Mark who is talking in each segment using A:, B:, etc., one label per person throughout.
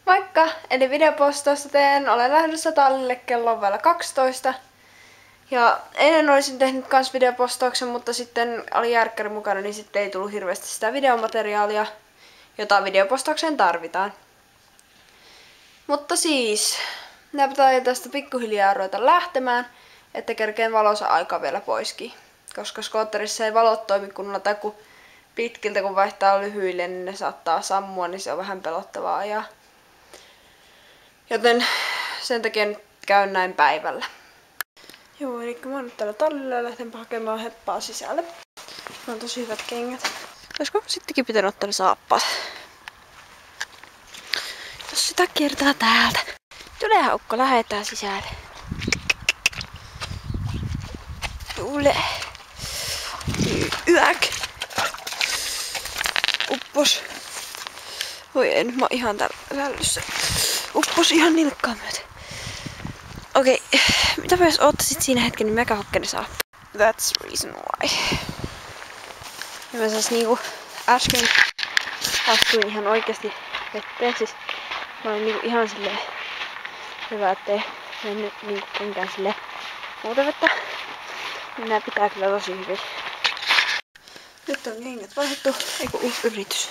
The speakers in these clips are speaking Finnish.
A: Moikka! Eli videopostausta teen. Olen lähdössä tallille, kello on vielä 12. Ja eilen olisin tehnyt kans videopostauksen, mutta sitten oli järkkäri mukana, niin sitten ei tullut hirveästi sitä videomateriaalia, jota videopostaukseen tarvitaan. Mutta siis, minä pitää tästä pikkuhiljaa ruveta lähtemään, että kerkeen valonsa aikaa vielä poiskin. Koska skootterissa ei valot toimi kunnolla, tai kun pitkiltä kun vaihtaa lyhyille, niin ne saattaa sammua, niin se on vähän pelottavaa ajaa. Joten sen takia nyt käyn näin päivällä. Joo, eli mä oon nyt täällä tallilla ja lähtenpä hakemaan heppaa sisälle. Mä on tosi hyvät kengät. Olisiko sittenkin pitänyt ottaa ne saappaat? Jos sitä kiertää täältä. Tule Haukko, lähetään sisälle. Tule. Yäk. Uppos. Voi ei, nyt mä oon ihan täällä lällyssä. Uppos ihan nilkkaan myöten. Okei, mitä jos oottaisit siinä hetken, niin mäkä hokkeni saa. That's reason why. Ja mä sais niinku äsken astuin ihan oikeesti vetteen. Siis mä olin niinku ihan silleen hyvä, ettei mennyt niinku kenkään silleen muuta vettä. Niin nää pitää kyllä tosi hyvin. Nyt on kengät vaihdettu, eiku uusi yritys.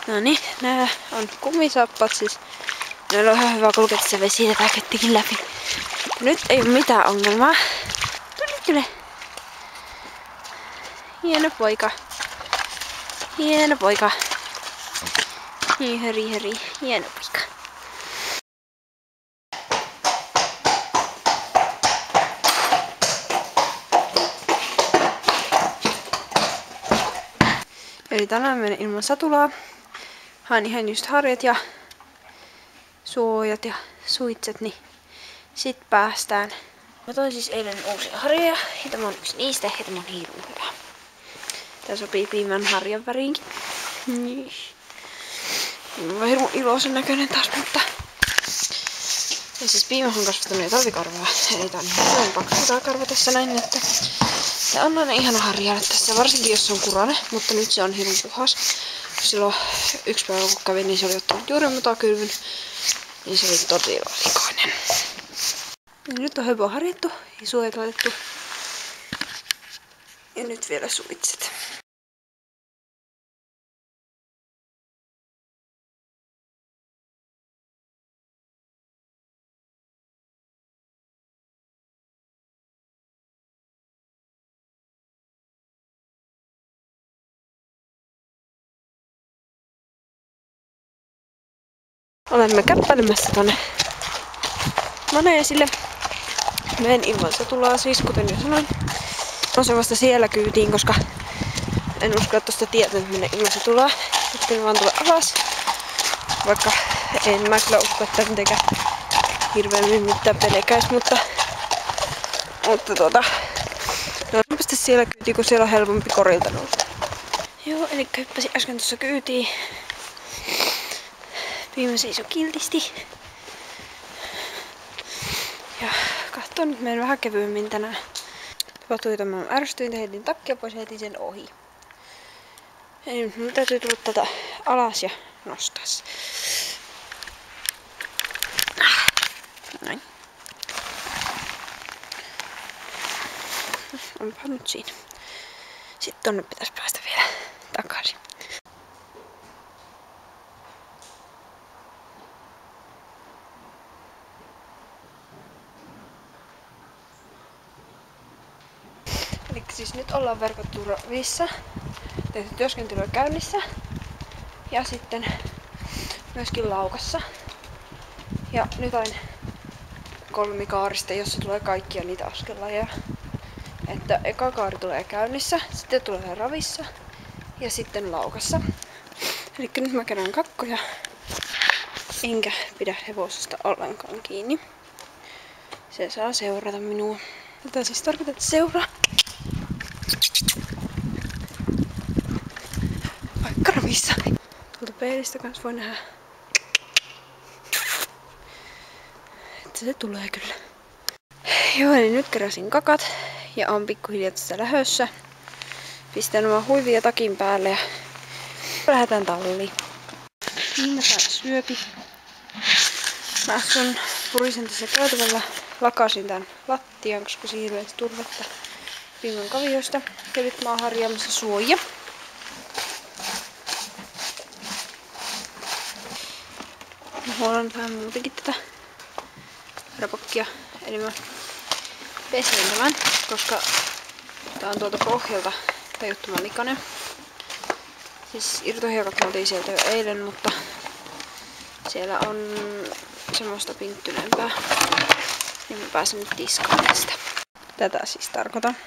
A: No niin, nää on kumisaappaat siis. Meillä on ihan hyvä kulkea tässä vesi tätä kettikin läpi. Nyt ei oo mitään ongelmaa. Tule. Hieno poika. Hieno poika. Niin heri. Hieno poika. Eli tänään menen ilman satulaa. Haen ihan just harjat ja suojat ja suitset, niin sit päästään. Mä toin siis eilen uusia harjoja, ja tämä on yksi niistä, ja tämä on hirveän hyvä. Tää sopii piimän harjan väriinkin. Niin. Mä oon hirveän iloisen näköinen taas, mutta... Ja siis piimä on kasvattanut jo talvikarvaa, eli tää on ihan paksu tää karva tässä näin, että... Tää on aina ihana harjalle tässä, varsinkin jos se on kurane, mutta nyt se on hirveän puhas. Silloin yksi päivä kun kävin, niin se oli ottanut juuri mutakylvyn. Niin se oli todella likainen. Ja nyt on höpö harjattu ja suojat laitettu. Ja nyt vielä suitset. Olemme käppäilemässä tonne maneesille. Menen ilman satulaa siis, kuten jo sanoin. Nousen vasta siellä kyytiin, koska en usko tosta tietä, että menen ilman satulaa. Sitten vaan tulla alas. Vaikka en mä kyllä usko, että mitenkään hirveämmin mitään pelkäis, mutta nousenpa sitten siellä kyytiin, kun siellä on helpompi korilta nousta. Joo, eli hyppäsin äsken tuossa kyytiin. Piimä seisoi kiltisti. Ja katson, nyt menen vähän kevyemmin tänään. Tapahtui tämän ärstyin, heitin takkia pois ja heitin sen ohi. Eli nyt mun täytyy tulla tätä alas ja nostaa se. Näin. Onpa nyt siinä. Sitten tonne pitäisi päästä vielä takaisin. Eli siis nyt ollaan verkottu ravissa, tehty työskentelyä käynnissä ja sitten myöskin laukassa. Ja nyt on kolmikaarista, jossa tulee kaikkia niitä askellajeja. Että eka kaari tulee käynnissä, sitten tulee ravissa ja sitten laukassa. Eli nyt mä kerään kakkoja, enkä pidä hevosesta ollenkaan kiinni. Se saa seurata minua. Tätä siis tarkoittaa, että seuraa. Vaikka ravissa. Tuolta peilistä kans voi nähdä, että se tulee kyllä. Joo, eli nyt keräsin kakat ja on pikkuhiljaa tässä lähössä. Pistän nämä huivia takin päälle ja lähdetään talliin. Niin mä saan syöpi. Mä äsken purisin tässä käytävällä, lakasin tän lattian, koska siihen löysi turvetta pingon kavioista. Ja nyt mä oon harjaamassa suojia. Mä huolaan vähän muutenkin tätä rapakkia. Eli mä pesen tämän, koska tää on tuolta pohjalta tajuttoman likainen. Siis irtohiekat me oltiin sieltä jo eilen, mutta siellä on semmoista pinttyneempää. Niin mä pääsen nyt tiskaamaan sitä. Tätä siis tarkoitan.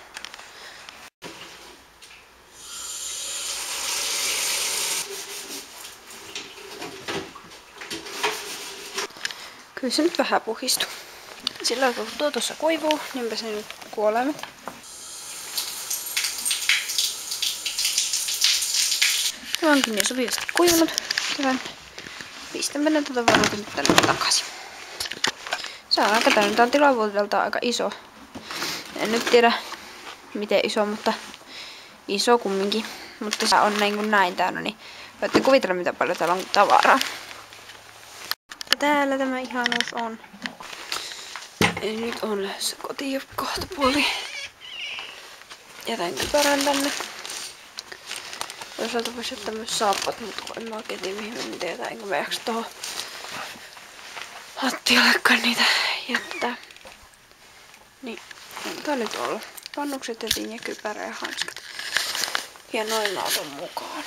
A: Kyllä se nyt vähän puhistui. Sillä kun tuo tuossa kuivuu, niinpä se nyt kuolemat. Tämä onkin jo sopivasti kuivunut. Pistämme ne tätä varoita nyt tänne takaisin. Se on aika täynnä. Tää on tilavuodelta aika iso. En nyt tiedä miten iso, mutta iso kumminkin. Mutta se on niin kuin näin täynnä, niin voitte kuvitella mitä paljon täällä on tavaraa. Ja täällä tämä ihanuus on. Eli nyt on lähdössä kotiin jo kohta puoli. Jätän kypärän tänne. Toisaalta voisi jättää myös saappat, mutta kun en mä oikein tiedä mihin mä niitä jätän, enkä mä jaksa tohon lattiallekaan niitä jättää. Niin, tää nyt olla. Pannukset jätin ja kypärä ja hanskat. Ja noin mä otan mukaan.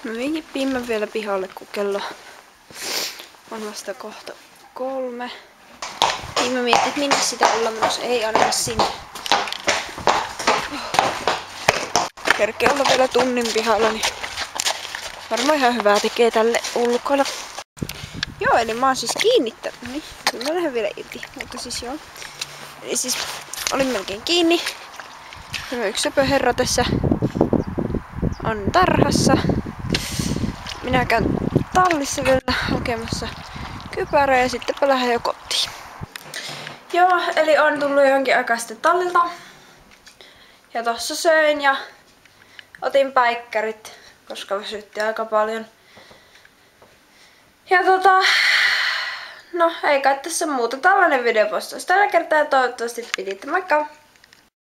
A: Mä vinkin piimän vielä pihalle, kun kello on vasta kohta 3. Niin mä mietin, että minne sitä ollaan menossa. Ei ainakaan sinne. Kerkeä olla vielä tunnin pihalla, niin varmaan ihan hyvää tekee tälle ulkoilla. Joo, eli mä oon siis kiinnittänyt. Niin, kyllä mä lähden vielä irti. Mutta siis joo. Eli siis olin melkein kiinni. Ja yksi söpö herra tässä on tarhassa. Minä käyn tallissa vielä hakemassa kypärää ja sittenpä lähden jo kotiin. Joo, eli on tullut johonkin aikaa sitten tallilta. Ja tossa söin ja otin päikkärit, koska väsytti aika paljon. Ja no ei kai tässä muuta. Tällainen videopostaus tällä kertaa ja toivottavasti piditte. Moikka!